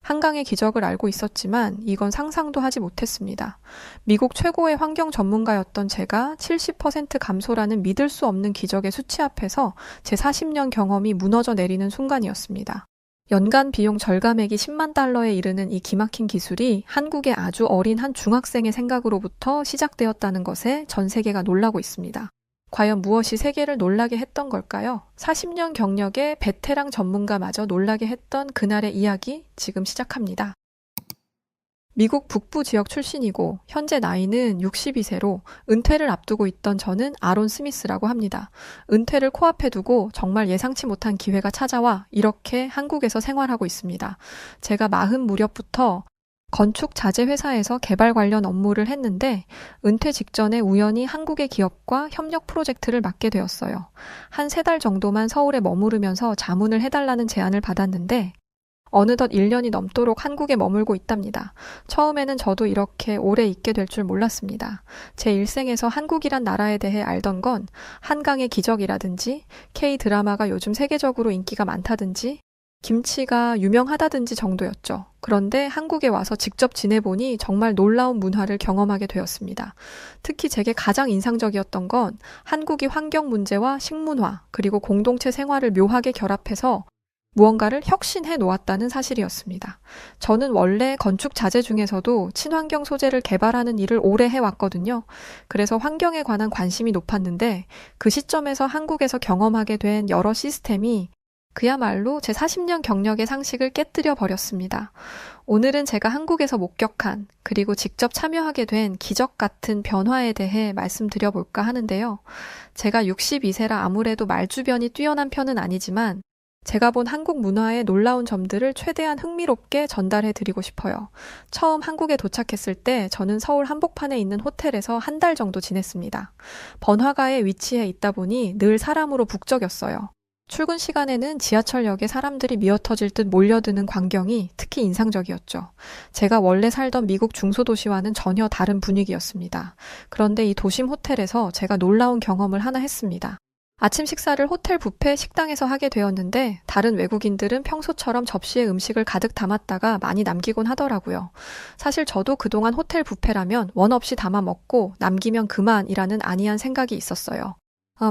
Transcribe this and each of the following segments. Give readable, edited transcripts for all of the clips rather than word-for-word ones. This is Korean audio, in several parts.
한강의 기적을 알고 있었지만 이건 상상도 하지 못했습니다. 미국 최고의 환경 전문가였던 제가 70% 감소라는 믿을 수 없는 기적의 수치 앞에서 제 40년 경험이 무너져 내리는 순간이었습니다. 연간 비용 절감액이 10만 달러에 이르는 이 기막힌 기술이 한국의 아주 어린 한 중학생의 생각으로부터 시작되었다는 것에 전 세계가 놀라고 있습니다. 과연 무엇이 세계를 놀라게 했던 걸까요? 40년 경력의 베테랑 전문가마저 놀라게 했던 그날의 이야기 지금 시작합니다. 미국 북부 지역 출신이고 현재 나이는 62세로 은퇴를 앞두고 있던 저는 아론 스미스라고 합니다. 은퇴를 코앞에 두고 정말 예상치 못한 기회가 찾아와 이렇게 한국에서 생활하고 있습니다. 제가 40 무렵부터 건축 자재 회사에서 개발 관련 업무를 했는데 은퇴 직전에 우연히 한국의 기업과 협력 프로젝트를 맡게 되었어요. 한 3달 정도만 서울에 머무르면서 자문을 해달라는 제안을 받았는데 어느덧 1년이 넘도록 한국에 머물고 있답니다. 처음에는 저도 이렇게 오래 있게 될 줄 몰랐습니다. 제 일생에서 한국이란 나라에 대해 알던 건 한강의 기적이라든지 K-드라마가 요즘 세계적으로 인기가 많다든지 김치가 유명하다든지 정도였죠. 그런데 한국에 와서 직접 지내보니 정말 놀라운 문화를 경험하게 되었습니다. 특히 제게 가장 인상적이었던 건 한국이 환경 문제와 식문화 그리고 공동체 생활을 묘하게 결합해서 무언가를 혁신해 놓았다는 사실이었습니다. 저는 원래 건축 자재 중에서도 친환경 소재를 개발하는 일을 오래 해왔거든요. 그래서 환경에 관한 관심이 높았는데 그 시점에서 한국에서 경험하게 된 여러 시스템이 그야말로 제 40년 경력의 상식을 깨뜨려 버렸습니다. 오늘은 제가 한국에서 목격한 그리고 직접 참여하게 된 기적 같은 변화에 대해 말씀드려볼까 하는데요. 제가 62세라 아무래도 말주변이 뛰어난 편은 아니지만 제가 본 한국 문화의 놀라운 점들을 최대한 흥미롭게 전달해 드리고 싶어요. 처음 한국에 도착했을 때 저는 서울 한복판에 있는 호텔에서 1달 정도 지냈습니다. 번화가에 위치해 있다 보니 늘 사람으로 북적였어요. 출근 시간에는 지하철역에 사람들이 미어터질 듯 몰려드는 광경이 특히 인상적이었죠. 제가 원래 살던 미국 중소도시와는 전혀 다른 분위기였습니다. 그런데 이 도심 호텔에서 제가 놀라운 경험을 하나 했습니다. 아침 식사를 호텔 뷔페 식당에서 하게 되었는데 다른 외국인들은 평소처럼 접시에 음식을 가득 담았다가 많이 남기곤 하더라고요. 사실 저도 그동안 호텔 뷔페라면 원 없이 담아 먹고 남기면 그만이라는 안이한 생각이 있었어요.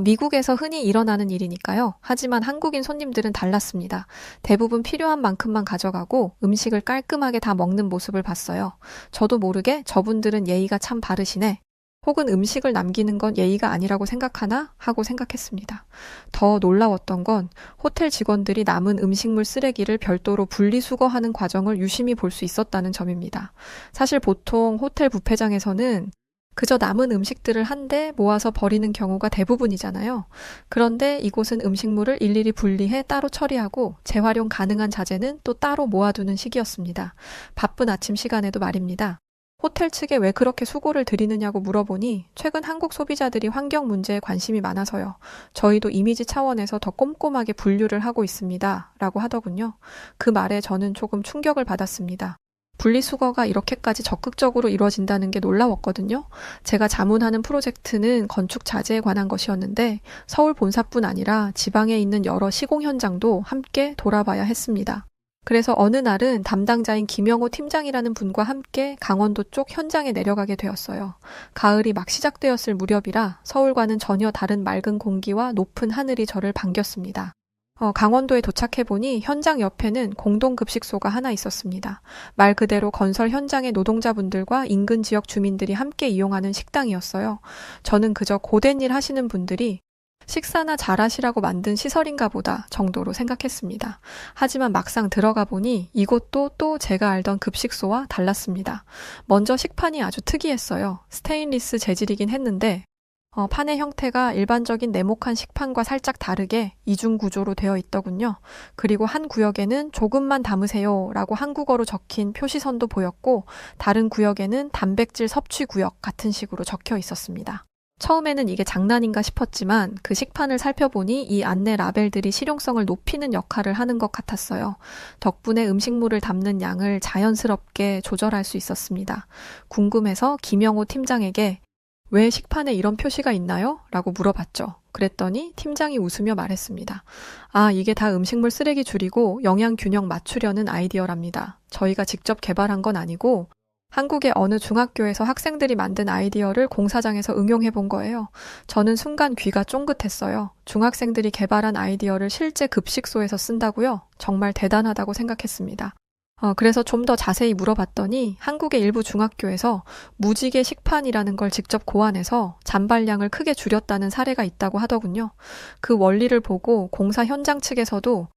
미국에서 흔히 일어나는 일이니까요. 하지만 한국인 손님들은 달랐습니다. 대부분 필요한 만큼만 가져가고 음식을 깔끔하게 다 먹는 모습을 봤어요. 저도 모르게 저분들은 예의가 참 바르시네. 혹은 음식을 남기는 건 예의가 아니라고 생각하나? 하고 생각했습니다. 더 놀라웠던 건 호텔 직원들이 남은 음식물 쓰레기를 별도로 분리수거하는 과정을 유심히 볼 수 있었다는 점입니다. 사실 보통 호텔 뷔페장에서는 그저 남은 음식들을 한데 모아서 버리는 경우가 대부분이잖아요. 그런데 이곳은 음식물을 일일이 분리해 따로 처리하고 재활용 가능한 자재는 또 따로 모아두는 식이었습니다. 바쁜 아침 시간에도 말입니다. 호텔 측에 왜 그렇게 수고를 드리느냐고 물어보니 최근 한국 소비자들이 환경 문제에 관심이 많아서요. 저희도 이미지 차원에서 더 꼼꼼하게 분류를 하고 있습니다. 라고 하더군요. 그 말에 저는 조금 충격을 받았습니다. 분리수거가 이렇게까지 적극적으로 이루어진다는 게 놀라웠거든요. 제가 자문하는 프로젝트는 건축 자재에 관한 것이었는데 서울 본사뿐 아니라 지방에 있는 여러 시공 현장도 함께 돌아봐야 했습니다. 그래서 어느 날은 담당자인 김영호 팀장이라는 분과 함께 강원도 쪽 현장에 내려가게 되었어요. 가을이 막 시작되었을 무렵이라 서울과는 전혀 다른 맑은 공기와 높은 하늘이 저를 반겼습니다. 강원도에 도착해보니 현장 옆에는 공동급식소가 하나 있었습니다. 말 그대로 건설 현장의 노동자분들과 인근 지역 주민들이 함께 이용하는 식당이었어요. 저는 그저 고된 일 하시는 분들이 식사나 잘하시라고 만든 시설인가 보다 정도로 생각했습니다. 하지만 막상 들어가 보니 이곳도 또 제가 알던 급식소와 달랐습니다. 먼저 식판이 아주 특이했어요. 스테인리스 재질이긴 했는데 판의 형태가 일반적인 네모칸 식판과 살짝 다르게 이중 구조로 되어 있더군요. 그리고 한 구역에는 조금만 담으세요 라고 한국어로 적힌 표시선도 보였고 다른 구역에는 단백질 섭취 구역 같은 식으로 적혀 있었습니다. 처음에는 이게 장난인가 싶었지만 그 식판을 살펴보니 이 안내 라벨들이 실용성을 높이는 역할을 하는 것 같았어요. 덕분에 음식물을 담는 양을 자연스럽게 조절할 수 있었습니다. 궁금해서 김영호 팀장에게 왜 식판에 이런 표시가 있나요? 라고 물어봤죠. 그랬더니 팀장이 웃으며 말했습니다. 아, 이게 다 음식물 쓰레기 줄이고 영양 균형 맞추려는 아이디어랍니다. 저희가 직접 개발한 건 아니고 한국의 어느 중학교에서 학생들이 만든 아이디어를 공사장에서 응용해 본 거예요. 저는 순간 귀가 쫑긋했어요. 중학생들이 개발한 아이디어를 실제 급식소에서 쓴다고요? 정말 대단하다고 생각했습니다. 그래서 좀 더 자세히 물어봤더니 한국의 일부 중학교에서 무지개 식판이라는 걸 직접 고안해서 잔발량을 크게 줄였다는 사례가 있다고 하더군요. 그 원리를 보고 공사 현장 측에서도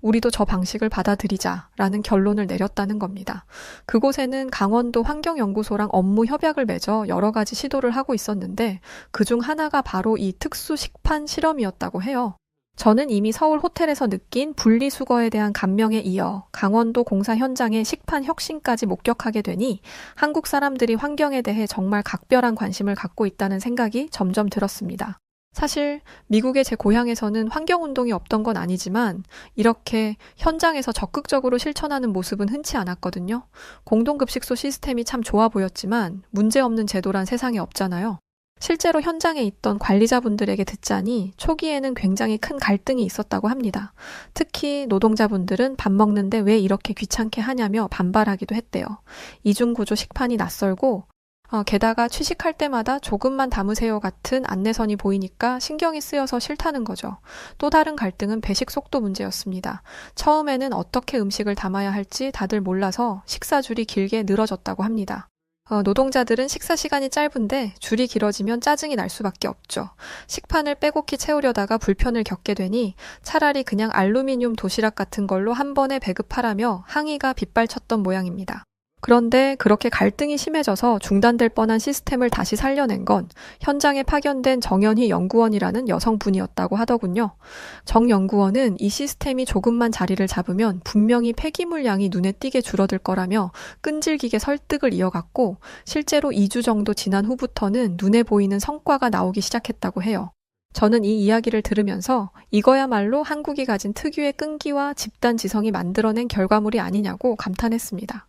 우리도 저 방식을 받아들이자라는 결론을 내렸다는 겁니다. 그곳에는 강원도 환경연구소랑 업무 협약을 맺어 여러 가지 시도를 하고 있었는데 그중 하나가 바로 이 특수 식판 실험이었다고 해요. 저는 이미 서울 호텔에서 느낀 분리수거에 대한 감명에 이어 강원도 공사 현장의 식판 혁신까지 목격하게 되니 한국 사람들이 환경에 대해 정말 각별한 관심을 갖고 있다는 생각이 점점 들었습니다. 사실 미국의 제 고향에서는 환경운동이 없던 건 아니지만 이렇게 현장에서 적극적으로 실천하는 모습은 흔치 않았거든요. 공동급식소 시스템이 참 좋아 보였지만 문제없는 제도란 세상에 없잖아요. 실제로 현장에 있던 관리자분들에게 듣자니 초기에는 굉장히 큰 갈등이 있었다고 합니다. 특히 노동자분들은 밥 먹는데 왜 이렇게 귀찮게 하냐며 반발하기도 했대요. 이중구조 식판이 낯설고 게다가 취식할 때마다 조금만 담으세요 같은 안내선이 보이니까 신경이 쓰여서 싫다는 거죠. 또 다른 갈등은 배식 속도 문제였습니다. 처음에는 어떻게 음식을 담아야 할지 다들 몰라서 식사줄이 길게 늘어졌다고 합니다. 노동자들은 식사 시간이 짧은데 줄이 길어지면 짜증이 날 수밖에 없죠. 식판을 빼곡히 채우려다가 불편을 겪게 되니 차라리 그냥 알루미늄 도시락 같은 걸로 한 번에 배급하라며 항의가 빗발쳤던 모양입니다. 그런데 그렇게 갈등이 심해져서 중단될 뻔한 시스템을 다시 살려낸 건 현장에 파견된 정연희 연구원이라는 여성분이었다고 하더군요. 정 연구원은 이 시스템이 조금만 자리를 잡으면 분명히 폐기물 양이 눈에 띄게 줄어들 거라며 끈질기게 설득을 이어갔고 실제로 2주 정도 지난 후부터는 눈에 보이는 성과가 나오기 시작했다고 해요. 저는 이 이야기를 들으면서 이거야말로 한국이 가진 특유의 끈기와 집단 지성이 만들어낸 결과물이 아니냐고 감탄했습니다.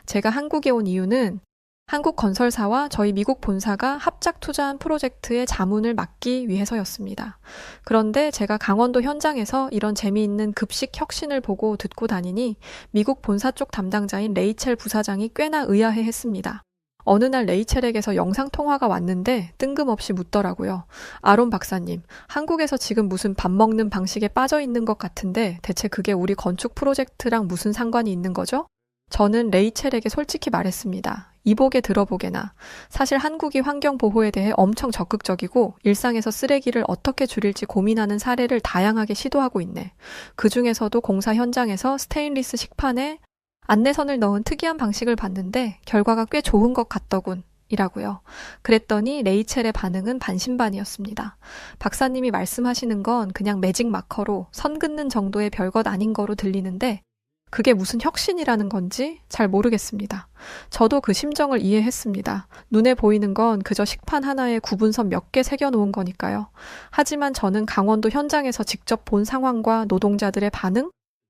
제가 한국에 온 이유는 한국 건설사와 저희 미국 본사가 합작 투자한 프로젝트의 자문을 맡기 위해서였습니다. 그런데 제가 강원도 현장에서 이런 재미있는 급식 혁신을 보고 듣고 다니니 미국 본사 쪽 담당자인 레이첼 부사장이 꽤나 의아해했습니다. 어느 날 레이첼에게서 영상통화가 왔는데 뜬금없이 묻더라고요. 아론 박사님, 한국에서 지금 무슨 밥 먹는 방식에 빠져 있는 것 같은데 대체 그게 우리 건축 프로젝트랑 무슨 상관이 있는 거죠? 저는 레이첼에게 솔직히 말했습니다. 이보게 들어보게나. 사실 한국이 환경 보호에 대해 엄청 적극적이고 일상에서 쓰레기를 어떻게 줄일지 고민하는 사례를 다양하게 시도하고 있네. 그 중에서도 공사 현장에서 스테인리스 식판에 안내선을 넣은 특이한 방식을 봤는데 결과가 꽤 좋은 것 같더군. 이라고요. 그랬더니 레이첼의 반응은 반신반의였습니다. 박사님이 말씀하시는 건 그냥 매직 마커로 선 긋는 정도의 별것 아닌 거로 들리는데 그게 무슨 혁신이라는 건지 잘 모르겠습니다. 저도 그 심정을 이해했습니다. 눈에 보이는 건 그저 식판 하나에 구분선 몇 개 새겨놓은 거니까요. 하지만 저는 강원도 현장에서 직접 본 상황과 노동자들의 반응,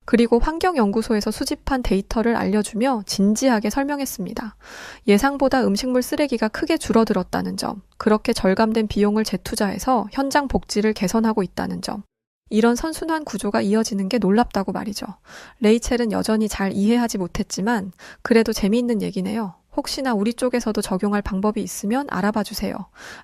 그리고 환경연구소에서 수집한 데이터를 알려주며 진지하게 설명했습니다. 예상보다 음식물 쓰레기가 크게 줄어들었다는 점, 그렇게 절감된 비용을 재투자해서 현장 복지를 개선하고 있다는 점, 이런 선순환 구조가 이어지는 게 놀랍다고 말이죠. 레이첼은 여전히 잘 이해하지 못했지만 그래도 재미있는 얘기네요. 혹시나 우리 쪽에서도 적용할 방법이 있으면 알아봐 주세요.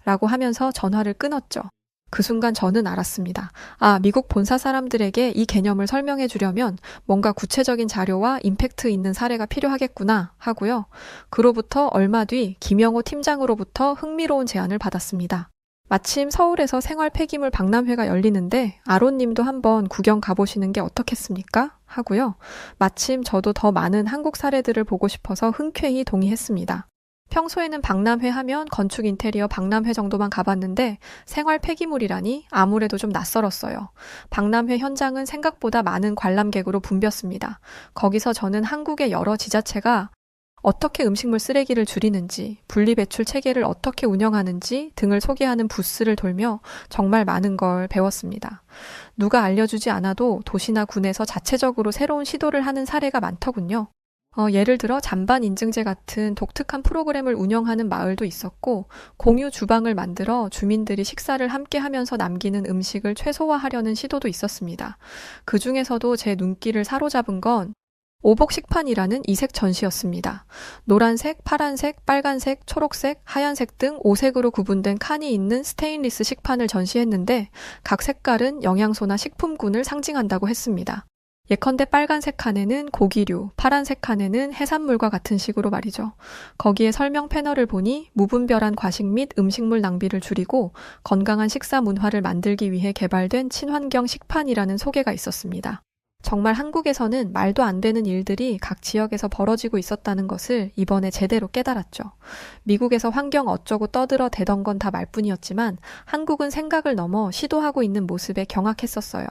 라고 하면서 전화를 끊었죠. 그 순간 저는 알았습니다. 아, 미국 본사 사람들에게 이 개념을 설명해 주려면 뭔가 구체적인 자료와 임팩트 있는 사례가 필요하겠구나 하고요. 그로부터 얼마 뒤 김영호 팀장으로부터 흥미로운 제안을 받았습니다. 마침 서울에서 생활 폐기물 박람회가 열리는데 아론님도 한번 구경 가보시는 게 어떻겠습니까? 하고요. 마침 저도 더 많은 한국 사례들을 보고 싶어서 흔쾌히 동의했습니다. 평소에는 박람회 하면 건축 인테리어 박람회 정도만 가봤는데 생활 폐기물이라니 아무래도 좀 낯설었어요. 박람회 현장은 생각보다 많은 관람객으로 붐볐습니다. 거기서 저는 한국의 여러 지자체가 어떻게 음식물 쓰레기를 줄이는지, 분리배출 체계를 어떻게 운영하는지 등을 소개하는 부스를 돌며 정말 많은 걸 배웠습니다. 누가 알려주지 않아도 도시나 군에서 자체적으로 새로운 시도를 하는 사례가 많더군요. 예를 들어 잔반 인증제 같은 독특한 프로그램을 운영하는 마을도 있었고, 공유 주방을 만들어 주민들이 식사를 함께 하면서 남기는 음식을 최소화하려는 시도도 있었습니다. 그 중에서도 제 눈길을 사로잡은 건 오복식판이라는 이색 전시였습니다. 노란색, 파란색, 빨간색, 초록색, 하얀색 등 5색으로 구분된 칸이 있는 스테인리스 식판을 전시했는데, 각 색깔은 영양소나 식품군을 상징한다고 했습니다. 예컨대 빨간색 칸에는 고기류, 파란색 칸에는 해산물과 같은 식으로 말이죠. 거기에 설명 패널을 보니 무분별한 과식 및 음식물 낭비를 줄이고 건강한 식사 문화를 만들기 위해 개발된 친환경 식판이라는 소개가 있었습니다. 정말 한국에서는 말도 안 되는 일들이 각 지역에서 벌어지고 있었다는 것을 이번에 제대로 깨달았죠. 미국에서 환경 어쩌고 떠들어 대던 건 다 말뿐이었지만 한국은 생각을 넘어 시도하고 있는 모습에 경악했었어요.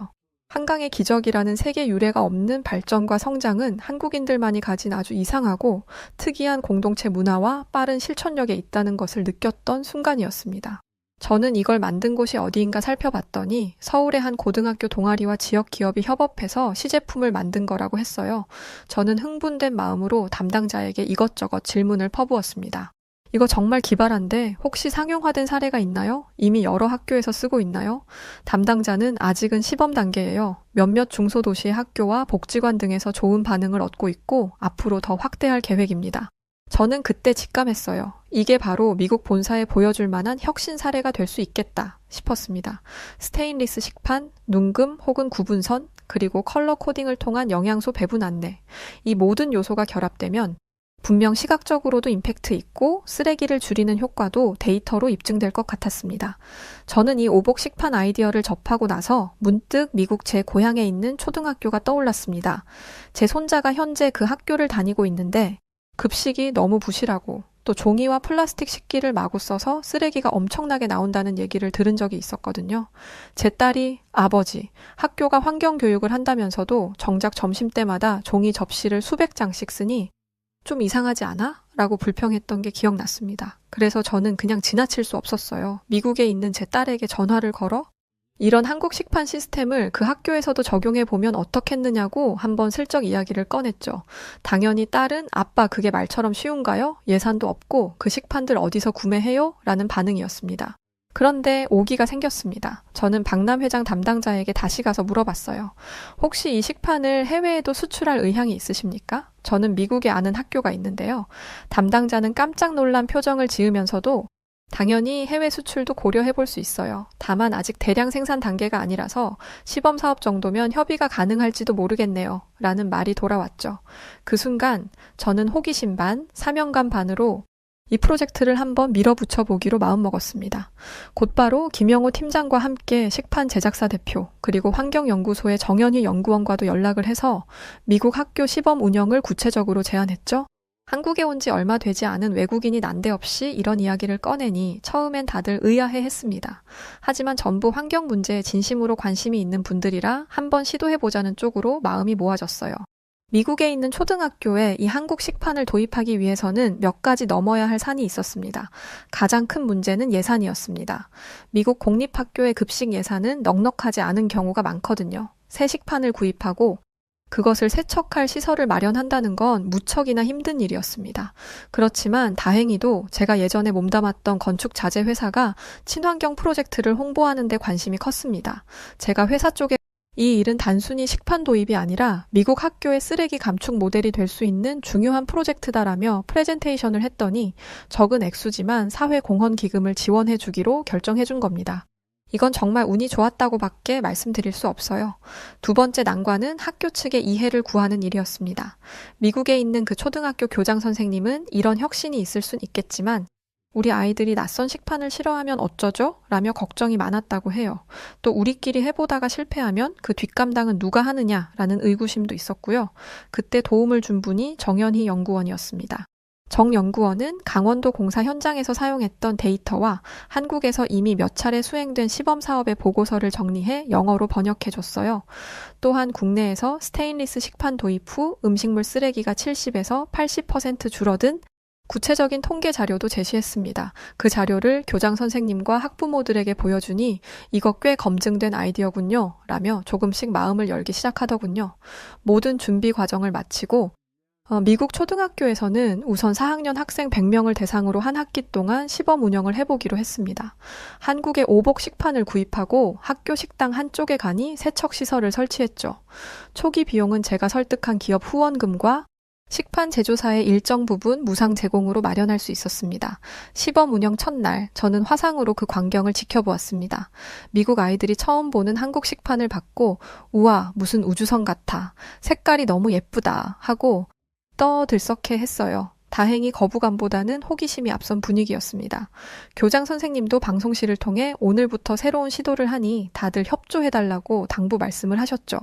한강의 기적이라는 세계 유례가 없는 발전과 성장은 한국인들만이 가진 아주 이상하고 특이한 공동체 문화와 빠른 실천력에 있다는 것을 느꼈던 순간이었습니다. 저는 이걸 만든 곳이 어디인가 살펴봤더니 서울의 한 고등학교 동아리와 지역 기업이 협업해서 시제품을 만든 거라고 했어요. 저는 흥분된 마음으로 담당자에게 이것저것 질문을 퍼부었습니다. 이거 정말 기발한데 혹시 상용화된 사례가 있나요? 이미 여러 학교에서 쓰고 있나요? 담당자는 아직은 시범 단계예요. 몇몇 중소도시의 학교와 복지관 등에서 좋은 반응을 얻고 있고 앞으로 더 확대할 계획입니다. 저는 그때 직감했어요. 이게 바로 미국 본사에 보여줄 만한 혁신 사례가 될 수 있겠다 싶었습니다. 스테인리스 식판, 눈금 혹은 구분선, 그리고 컬러 코딩을 통한 영양소 배분 안내. 이 모든 요소가 결합되면 분명 시각적으로도 임팩트 있고 쓰레기를 줄이는 효과도 데이터로 입증될 것 같았습니다. 저는 이 오복 식판 아이디어를 접하고 나서 문득 미국 제 고향에 있는 초등학교가 떠올랐습니다. 제 손자가 현재 그 학교를 다니고 있는데 급식이 너무 부실하고 또 종이와 플라스틱 식기를 마구 써서 쓰레기가 엄청나게 나온다는 얘기를 들은 적이 있었거든요. 제 딸이 아버지, 학교가 환경교육을 한다면서도 정작 점심때마다 종이 접시를 수백 장씩 쓰니 좀 이상하지 않아? 라고 불평했던 게 기억났습니다. 그래서 저는 그냥 지나칠 수 없었어요. 미국에 있는 제 딸에게 전화를 걸어 이런 한국 식판 시스템을 그 학교에서도 적용해 보면 어떻겠느냐고 한번 슬쩍 이야기를 꺼냈죠. 당연히 딸은 아빠 그게 말처럼 쉬운가요? 예산도 없고 그 식판들 어디서 구매해요? 라는 반응이었습니다. 그런데 오기가 생겼습니다. 저는 박람 회장 담당자에게 다시 가서 물어봤어요. 혹시 이 식판을 해외에도 수출할 의향이 있으십니까? 저는 미국에 아는 학교가 있는데요. 담당자는 깜짝 놀란 표정을 지으면서도 당연히 해외 수출도 고려해 볼 수 있어요. 다만 아직 대량 생산 단계가 아니라서 시범 사업 정도면 협의가 가능할지도 모르겠네요. 라는 말이 돌아왔죠. 그 순간 저는 호기심 반, 사명감 반으로 이 프로젝트를 한번 밀어붙여 보기로 마음먹었습니다. 곧바로 김영호 팀장과 함께 식판 제작사 대표 그리고 환경연구소의 정연희 연구원과도 연락을 해서 미국 학교 시범 운영을 구체적으로 제안했죠. 한국에 온 지 얼마 되지 않은 외국인이 난데없이 이런 이야기를 꺼내니 처음엔 다들 의아해했습니다. 하지만 전부 환경 문제에 진심으로 관심이 있는 분들이라 한번 시도해보자는 쪽으로 마음이 모아졌어요. 미국에 있는 초등학교에 이 한국 식판을 도입하기 위해서는 몇 가지 넘어야 할 산이 있었습니다. 가장 큰 문제는 예산이었습니다. 미국 공립학교의 급식 예산은 넉넉하지 않은 경우가 많거든요. 새 식판을 구입하고 그것을 세척할 시설을 마련한다는 건 무척이나 힘든 일이었습니다. 그렇지만 다행히도 제가 예전에 몸담았던 건축 자재 회사가 친환경 프로젝트를 홍보하는 데 관심이 컸습니다. 제가 회사 쪽에 이 일은 단순히 식판 도입이 아니라 미국 학교의 쓰레기 감축 모델이 될 수 있는 중요한 프로젝트다라며 프레젠테이션을 했더니 적은 액수지만 사회공헌기금을 지원해 주기로 결정해 준 겁니다. 이건 정말 운이 좋았다고밖에 말씀드릴 수 없어요. 두 번째 난관은 학교 측의 이해를 구하는 일이었습니다. 미국에 있는 그 초등학교 교장 선생님은 이런 혁신이 있을 순 있겠지만 우리 아이들이 낯선 식판을 싫어하면 어쩌죠? 라며 걱정이 많았다고 해요. 또 우리끼리 해보다가 실패하면 그 뒷감당은 누가 하느냐라는 의구심도 있었고요. 그때 도움을 준 분이 정연희 연구원이었습니다. 정 연구원은 강원도 공사 현장에서 사용했던 데이터와 한국에서 이미 몇 차례 수행된 시범 사업의 보고서를 정리해 영어로 번역해줬어요. 또한 국내에서 스테인리스 식판 도입 후 음식물 쓰레기가 70에서 80% 줄어든 구체적인 통계 자료도 제시했습니다. 그 자료를 교장 선생님과 학부모들에게 보여주니 이거 꽤 검증된 아이디어군요. 라며 조금씩 마음을 열기 시작하더군요. 모든 준비 과정을 마치고 미국 초등학교에서는 우선 4학년 학생 100명을 대상으로 한 학기 동안 시범 운영을 해보기로 했습니다. 한국에 오복 식판을 구입하고 학교 식당 한쪽에 가니 세척시설을 설치했죠. 초기 비용은 제가 설득한 기업 후원금과 식판 제조사의 일정 부분 무상 제공으로 마련할 수 있었습니다. 시범 운영 첫날, 저는 화상으로 그 광경을 지켜보았습니다. 미국 아이들이 처음 보는 한국 식판을 받고 우와, 무슨 우주선 같아. 색깔이 너무 예쁘다 하고 떠들썩해 했어요. 다행히 거부감보다는 호기심이 앞선 분위기였습니다. 교장 선생님도 방송실을 통해 오늘부터 새로운 시도를 하니 다들 협조해달라고 당부 말씀을 하셨죠.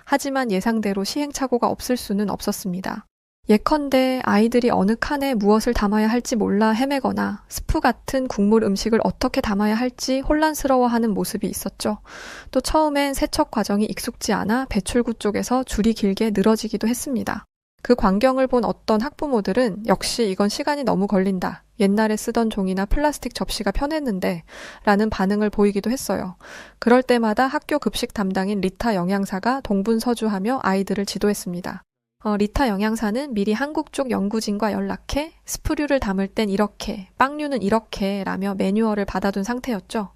하지만 예상대로 시행착오가 없을 수는 없었습니다. 예컨대 아이들이 어느 칸에 무엇을 담아야 할지 몰라 헤매거나 스프 같은 국물 음식을 어떻게 담아야 할지 혼란스러워하는 모습이 있었죠. 또 처음엔 세척 과정이 익숙지 않아 배출구 쪽에서 줄이 길게 늘어지기도 했습니다. 그 광경을 본 어떤 학부모들은 역시 이건 시간이 너무 걸린다. 옛날에 쓰던 종이나 플라스틱 접시가 편했는데 라는 반응을 보이기도 했어요. 그럴 때마다 학교 급식 담당인 리타 영양사가 동분서주하며 아이들을 지도했습니다. 리타 영양사는 미리 한국 쪽 연구진과 연락해 스프류를 담을 땐 이렇게, 빵류는 이렇게 라며 매뉴얼을 받아둔 상태였죠.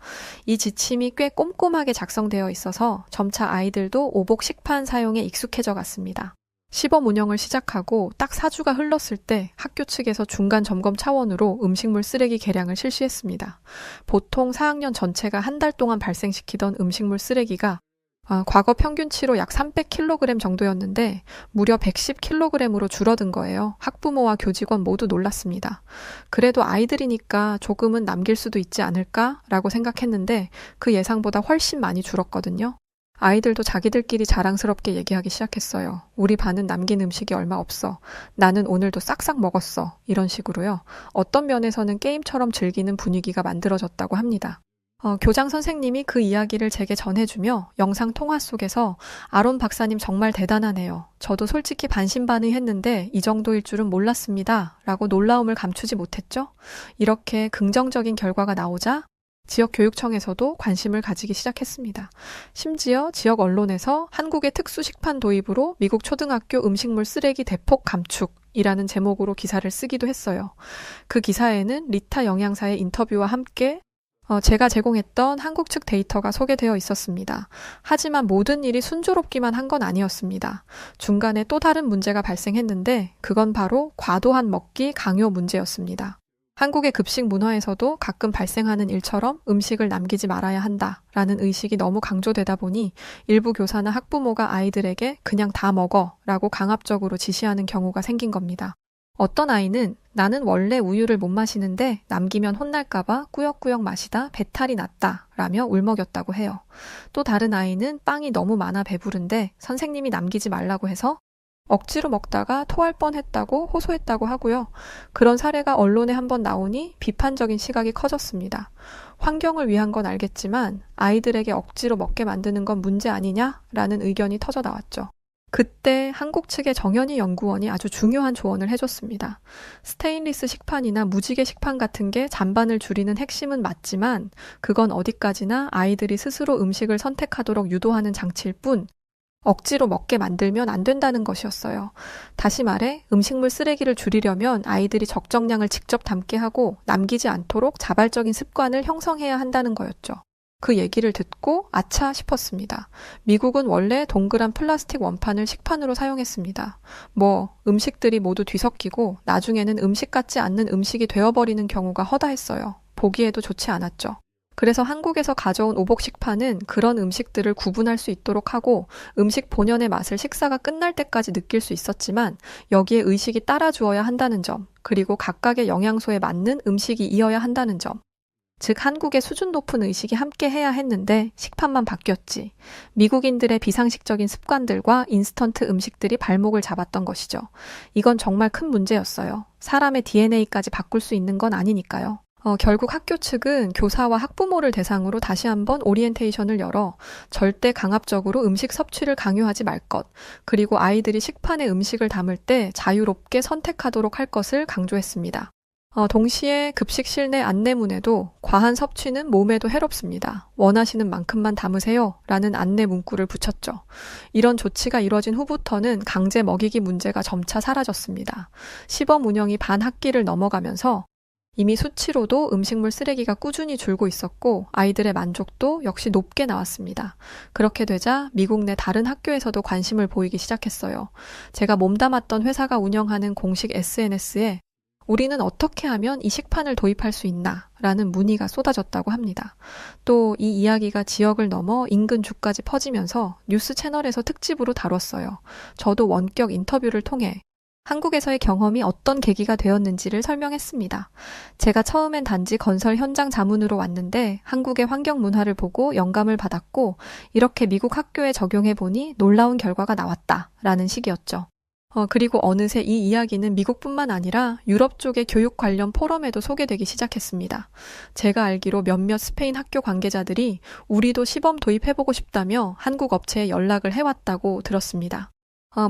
이 지침이 꽤 꼼꼼하게 작성되어 있어서 점차 아이들도 오복 식판 사용에 익숙해져 갔습니다. 시범 운영을 시작하고 딱 4주가 흘렀을 때 학교 측에서 중간 점검 차원으로 음식물 쓰레기 계량을 실시했습니다. 보통 4학년 전체가 한 달 동안 발생시키던 음식물 쓰레기가 과거 평균치로 약 300kg 정도였는데 무려 110kg으로 줄어든 거예요. 학부모와 교직원 모두 놀랐습니다. 그래도 아이들이니까 조금은 남길 수도 있지 않을까라고 생각했는데 그 예상보다 훨씬 많이 줄었거든요. 아이들도 자기들끼리 자랑스럽게 얘기하기 시작했어요. 우리 반은 남긴 음식이 얼마 없어. 나는 오늘도 싹싹 먹었어. 이런 식으로요. 어떤 면에서는 게임처럼 즐기는 분위기가 만들어졌다고 합니다. 교장 선생님이 그 이야기를 제게 전해주며 영상 통화 속에서 아론 박사님 정말 대단하네요. 저도 솔직히 반신반의했는데 이 정도일 줄은 몰랐습니다. 라고 놀라움을 감추지 못했죠. 이렇게 긍정적인 결과가 나오자 지역교육청에서도 관심을 가지기 시작했습니다. 심지어 지역 언론에서 한국의 특수식판 도입으로 미국 초등학교 음식물 쓰레기 대폭 감축이라는 제목으로 기사를 쓰기도 했어요. 그 기사에는 리타 영양사의 인터뷰와 함께 제가 제공했던 한국 측 데이터가 소개되어 있었습니다. 하지만 모든 일이 순조롭기만 한 건 아니었습니다. 중간에 또 다른 문제가 발생했는데 그건 바로 과도한 먹기 강요 문제였습니다. 한국의 급식 문화에서도 가끔 발생하는 일처럼 음식을 남기지 말아야 한다라는 의식이 너무 강조되다 보니 일부 교사나 학부모가 아이들에게 그냥 다 먹어 라고 강압적으로 지시하는 경우가 생긴 겁니다. 어떤 아이는 나는 원래 우유를 못 마시는데 남기면 혼날까봐 꾸역꾸역 마시다 배탈이 났다 라며 울먹였다고 해요. 또 다른 아이는 빵이 너무 많아 배부른데 선생님이 남기지 말라고 해서 억지로 먹다가 토할 뻔했다고 호소했다고 하고요. 그런 사례가 언론에 한번 나오니 비판적인 시각이 커졌습니다. 환경을 위한 건 알겠지만 아이들에게 억지로 먹게 만드는 건 문제 아니냐라는 의견이 터져 나왔죠. 그때 한국 측의 정현희 연구원이 아주 중요한 조언을 해줬습니다. 스테인리스 식판이나 무지개 식판 같은 게 잔반을 줄이는 핵심은 맞지만 그건 어디까지나 아이들이 스스로 음식을 선택하도록 유도하는 장치일 뿐 억지로 먹게 만들면 안 된다는 것이었어요. 다시 말해 음식물 쓰레기를 줄이려면 아이들이 적정량을 직접 담게 하고 남기지 않도록 자발적인 습관을 형성해야 한다는 거였죠. 그 얘기를 듣고 아차 싶었습니다. 미국은 원래 동그란 플라스틱 원판을 식판으로 사용했습니다. 음식들이 모두 뒤섞이고 나중에는 음식 같지 않는 음식이 되어버리는 경우가 허다했어요. 보기에도 좋지 않았죠. 그래서 한국에서 가져온 오복 식판은 그런 음식들을 구분할 수 있도록 하고 음식 본연의 맛을 식사가 끝날 때까지 느낄 수 있었지만 여기에 의식이 따라주어야 한다는 점, 그리고 각각의 영양소에 맞는 음식이 이어야 한다는 점. 즉 한국의 수준 높은 의식이 함께 해야 했는데 식판만 바뀌었지. 미국인들의 비상식적인 습관들과 인스턴트 음식들이 발목을 잡았던 것이죠. 이건 정말 큰 문제였어요. 사람의 DNA까지 바꿀 수 있는 건 아니니까요. 결국 학교 측은 교사와 학부모를 대상으로 다시 한번 오리엔테이션을 열어 절대 강압적으로 음식 섭취를 강요하지 말 것, 그리고 아이들이 식판에 음식을 담을 때 자유롭게 선택하도록 할 것을 강조했습니다. 동시에 급식 실내 안내문에도 과한 섭취는 몸에도 해롭습니다. 원하시는 만큼만 담으세요. 라는 안내 문구를 붙였죠. 이런 조치가 이뤄진 후부터는 강제 먹이기 문제가 점차 사라졌습니다. 시범 운영이 반 학기를 넘어가면서 이미 수치로도 음식물 쓰레기가 꾸준히 줄고 있었고 아이들의 만족도 역시 높게 나왔습니다. 그렇게 되자 미국 내 다른 학교에서도 관심을 보이기 시작했어요. 제가 몸담았던 회사가 운영하는 공식 SNS에 우리는 어떻게 하면 이 식판을 도입할 수 있나? 라는 문의가 쏟아졌다고 합니다. 또 이 이야기가 지역을 넘어 인근 주까지 퍼지면서 뉴스 채널에서 특집으로 다뤘어요. 저도 원격 인터뷰를 통해 한국에서의 경험이 어떤 계기가 되었는지를 설명했습니다. 제가 처음엔 단지 건설 현장 자문으로 왔는데 한국의 환경 문화를 보고 영감을 받았고 이렇게 미국 학교에 적용해보니 놀라운 결과가 나왔다라는 식이었죠. 그리고 어느새 이 이야기는 미국뿐만 아니라 유럽 쪽의 교육 관련 포럼에도 소개되기 시작했습니다. 제가 알기로 몇몇 스페인 학교 관계자들이 우리도 시범 도입해보고 싶다며 한국 업체에 연락을 해왔다고 들었습니다.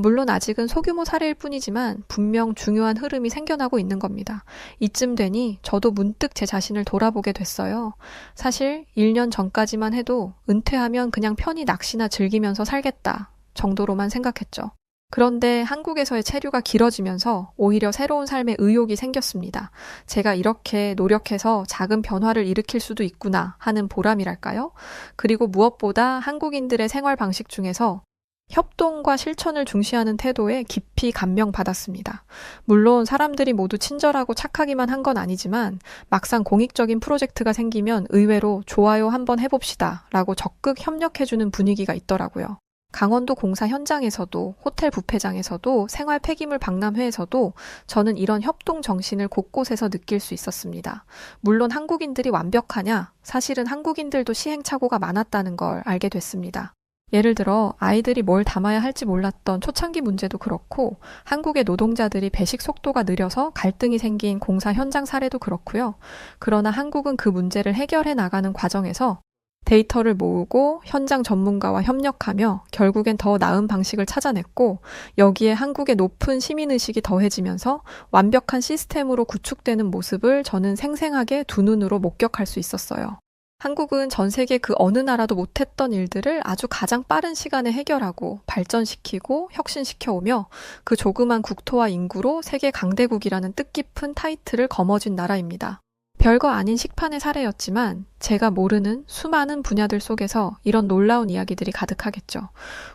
물론 아직은 소규모 사례일 뿐이지만 분명 중요한 흐름이 생겨나고 있는 겁니다. 이쯤 되니 저도 문득 제 자신을 돌아보게 됐어요. 사실 1년 전까지만 해도 은퇴하면 그냥 편히 낚시나 즐기면서 살겠다 정도로만 생각했죠. 그런데 한국에서의 체류가 길어지면서 오히려 새로운 삶의 의욕이 생겼습니다. 제가 이렇게 노력해서 작은 변화를 일으킬 수도 있구나 하는 보람이랄까요? 그리고 무엇보다 한국인들의 생활 방식 중에서 협동과 실천을 중시하는 태도에 깊이 감명받았습니다. 물론 사람들이 모두 친절하고 착하기만 한 건 아니지만 막상 공익적인 프로젝트가 생기면 의외로 좋아요 한번 해봅시다 라고 적극 협력해주는 분위기가 있더라고요. 강원도 공사 현장에서도 호텔 뷔페장에서도 생활 폐기물 박람회에서도 저는 이런 협동 정신을 곳곳에서 느낄 수 있었습니다. 물론 한국인들이 완벽하냐? 사실은 한국인들도 시행착오가 많았다는 걸 알게 됐습니다. 예를 들어 아이들이 뭘 담아야 할지 몰랐던 초창기 문제도 그렇고 한국의 노동자들이 배식 속도가 느려서 갈등이 생긴 공사 현장 사례도 그렇고요. 그러나 한국은 그 문제를 해결해 나가는 과정에서 데이터를 모으고 현장 전문가와 협력하며 결국엔 더 나은 방식을 찾아냈고 여기에 한국의 높은 시민의식이 더해지면서 완벽한 시스템으로 구축되는 모습을 저는 생생하게 두 눈으로 목격할 수 있었어요. 한국은 전 세계 그 어느 나라도 못했던 일들을 아주 가장 빠른 시간에 해결하고 발전시키고 혁신시켜오며 그 조그만 국토와 인구로 세계 강대국이라는 뜻깊은 타이틀을 거머쥔 나라입니다. 별거 아닌 식판의 사례였지만 제가 모르는 수많은 분야들 속에서 이런 놀라운 이야기들이 가득하겠죠.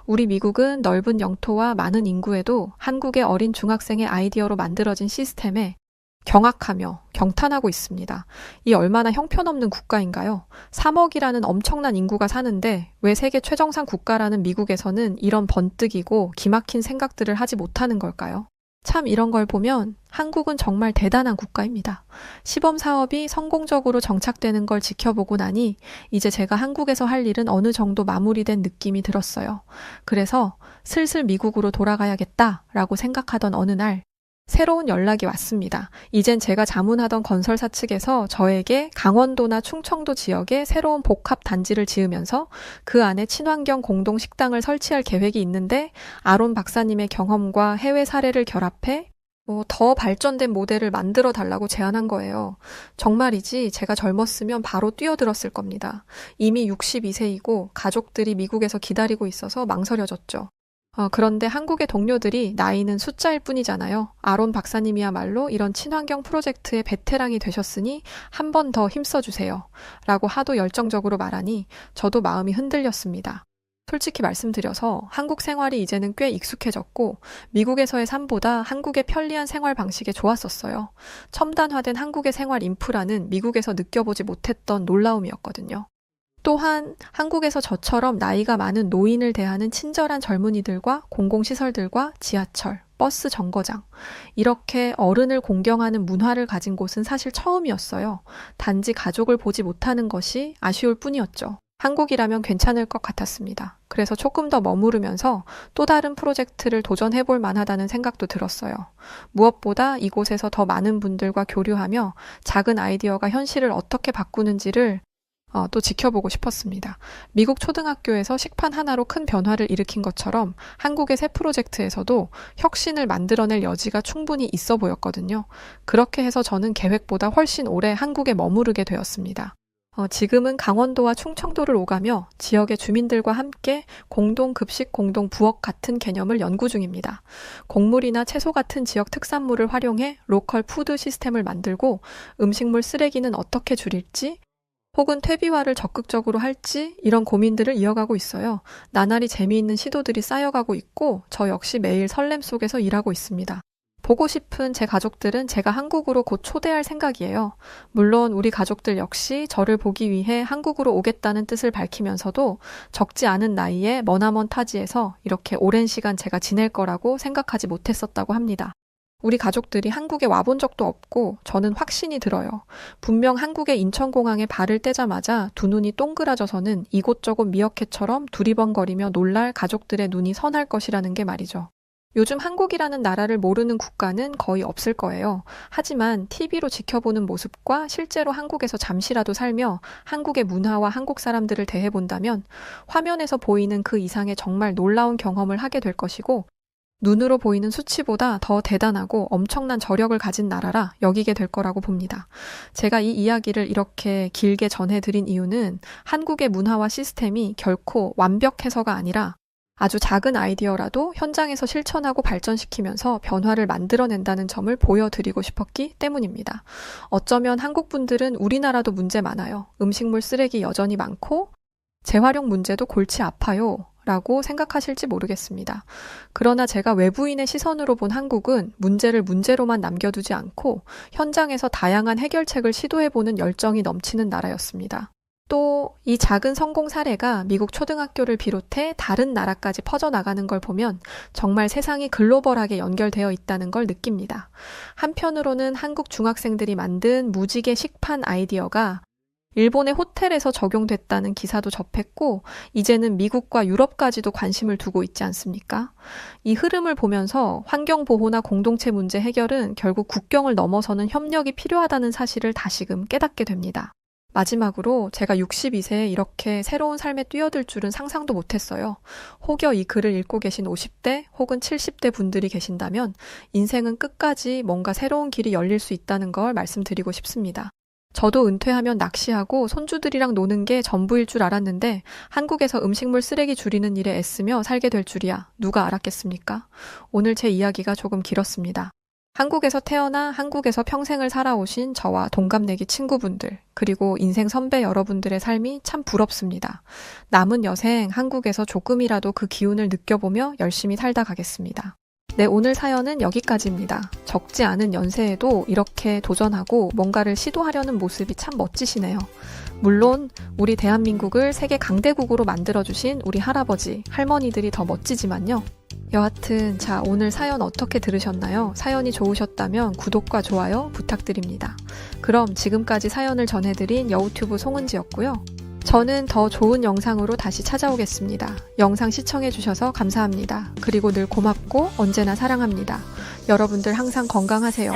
우리 미국은 넓은 영토와 많은 인구에도 한국의 어린 중학생의 아이디어로 만들어진 시스템에 경악하며 경탄하고 있습니다. 이 얼마나 형편없는 국가인가요? 3억이라는 엄청난 인구가 사는데 왜 세계 최정상 국가라는 미국에서는 이런 번뜩이고 기막힌 생각들을 하지 못하는 걸까요? 참 이런 걸 보면 한국은 정말 대단한 국가입니다. 시범 사업이 성공적으로 정착되는 걸 지켜보고 나니 이제 제가 한국에서 할 일은 어느 정도 마무리된 느낌이 들었어요. 그래서 슬슬 미국으로 돌아가야겠다라고 생각하던 어느 날 새로운 연락이 왔습니다. 이젠 제가 자문하던 건설사 측에서 저에게 강원도나 충청도 지역에 새로운 복합 단지를 지으면서 그 안에 친환경 공동 식당을 설치할 계획이 있는데 아론 박사님의 경험과 해외 사례를 결합해 더 발전된 모델을 만들어 달라고 제안한 거예요. 정말이지 제가 젊었으면 바로 뛰어들었을 겁니다. 이미 62세이고 가족들이 미국에서 기다리고 있어서 망설여졌죠. 그런데 한국의 동료들이 나이는 숫자일 뿐이잖아요. 아론 박사님이야말로 이런 친환경 프로젝트의 베테랑이 되셨으니 한 번 더 힘써주세요. 라고 하도 열정적으로 말하니 저도 마음이 흔들렸습니다. 솔직히 말씀드려서 한국 생활이 이제는 꽤 익숙해졌고 미국에서의 삶보다 한국의 편리한 생활 방식에 좋았었어요. 첨단화된 한국의 생활 인프라는 미국에서 느껴보지 못했던 놀라움이었거든요. 또한 한국에서 저처럼 나이가 많은 노인을 대하는 친절한 젊은이들과 공공시설들과 지하철, 버스 정거장 이렇게 어른을 공경하는 문화를 가진 곳은 사실 처음이었어요. 단지 가족을 보지 못하는 것이 아쉬울 뿐이었죠. 한국이라면 괜찮을 것 같았습니다. 그래서 조금 더 머무르면서 또 다른 프로젝트를 도전해볼 만하다는 생각도 들었어요. 무엇보다 이곳에서 더 많은 분들과 교류하며 작은 아이디어가 현실을 어떻게 바꾸는지를 또 지켜보고 싶었습니다. 미국 초등학교에서 식판 하나로 큰 변화를 일으킨 것처럼 한국의 새 프로젝트에서도 혁신을 만들어낼 여지가 충분히 있어 보였거든요. 그렇게 해서 저는 계획보다 훨씬 오래 한국에 머무르게 되었습니다. 지금은 강원도와 충청도를 오가며 지역의 주민들과 함께 공동급식, 공동부엌 같은 개념을 연구 중입니다. 곡물이나 채소 같은 지역 특산물을 활용해 로컬 푸드 시스템을 만들고 음식물 쓰레기는 어떻게 줄일지, 혹은 퇴비화를 적극적으로 할지 이런 고민들을 이어가고 있어요. 나날이 재미있는 시도들이 쌓여가고 있고 저 역시 매일 설렘 속에서 일하고 있습니다. 보고 싶은 제 가족들은 제가 한국으로 곧 초대할 생각이에요. 물론 우리 가족들 역시 저를 보기 위해 한국으로 오겠다는 뜻을 밝히면서도 적지 않은 나이에 머나먼 타지에서 이렇게 오랜 시간 제가 지낼 거라고 생각하지 못했었다고 합니다. 우리 가족들이 한국에 와본 적도 없고 저는 확신이 들어요. 분명 한국의 인천공항에 발을 떼자마자 두 눈이 동그라져서는 이곳저곳 미어캣처럼 두리번거리며 놀랄 가족들의 눈이 선할 것이라는 게 말이죠. 요즘 한국이라는 나라를 모르는 국가는 거의 없을 거예요. 하지만 TV로 지켜보는 모습과 실제로 한국에서 잠시라도 살며 한국의 문화와 한국 사람들을 대해본다면 화면에서 보이는 그 이상의 정말 놀라운 경험을 하게 될 것이고 눈으로 보이는 수치보다 더 대단하고 엄청난 저력을 가진 나라라 여기게 될 거라고 봅니다. 제가 이 이야기를 이렇게 길게 전해드린 이유는 한국의 문화와 시스템이 결코 완벽해서가 아니라 아주 작은 아이디어라도 현장에서 실천하고 발전시키면서 변화를 만들어낸다는 점을 보여드리고 싶었기 때문입니다. 어쩌면 한국 분들은 우리나라도 문제 많아요. 음식물 쓰레기 여전히 많고 재활용 문제도 골치 아파요. 라고 생각하실지 모르겠습니다. 그러나 제가 외부인의 시선으로 본 한국은 문제를 문제로만 남겨두지 않고 현장에서 다양한 해결책을 시도해보는 열정이 넘치는 나라였습니다. 또 이 작은 성공 사례가 미국 초등학교를 비롯해 다른 나라까지 퍼져나가는 걸 보면 정말 세상이 글로벌하게 연결되어 있다는 걸 느낍니다. 한편으로는 한국 중학생들이 만든 무지개 식판 아이디어가 일본의 호텔에서 적용됐다는 기사도 접했고 이제는 미국과 유럽까지도 관심을 두고 있지 않습니까? 이 흐름을 보면서 환경보호나 공동체 문제 해결은 결국 국경을 넘어서는 협력이 필요하다는 사실을 다시금 깨닫게 됩니다. 마지막으로 제가 62세에 이렇게 새로운 삶에 뛰어들 줄은 상상도 못했어요. 혹여 이 글을 읽고 계신 50대 혹은 70대 분들이 계신다면 인생은 끝까지 뭔가 새로운 길이 열릴 수 있다는 걸 말씀드리고 싶습니다. 저도 은퇴하면 낚시하고 손주들이랑 노는 게 전부일 줄 알았는데 한국에서 음식물 쓰레기 줄이는 일에 애쓰며 살게 될 줄이야 누가 알았겠습니까? 오늘 제 이야기가 조금 길었습니다. 한국에서 태어나 한국에서 평생을 살아오신 저와 동갑내기 친구분들 그리고 인생 선배 여러분들의 삶이 참 부럽습니다. 남은 여생 한국에서 조금이라도 그 기운을 느껴보며 열심히 살다 가겠습니다. 네, 오늘 사연은 여기까지입니다. 적지 않은 연세에도 이렇게 도전하고 뭔가를 시도하려는 모습이 참 멋지시네요. 물론 우리 대한민국을 세계 강대국으로 만들어주신 우리 할아버지, 할머니들이 더 멋지지만요. 여하튼 오늘 사연 어떻게 들으셨나요? 사연이 좋으셨다면 구독과 좋아요 부탁드립니다. 그럼 지금까지 사연을 전해드린 여우튜브 송은지였고요. 저는 더 좋은 영상으로 다시 찾아오겠습니다. 영상 시청해주셔서 감사합니다. 그리고 늘 고맙고 언제나 사랑합니다. 여러분들 항상 건강하세요.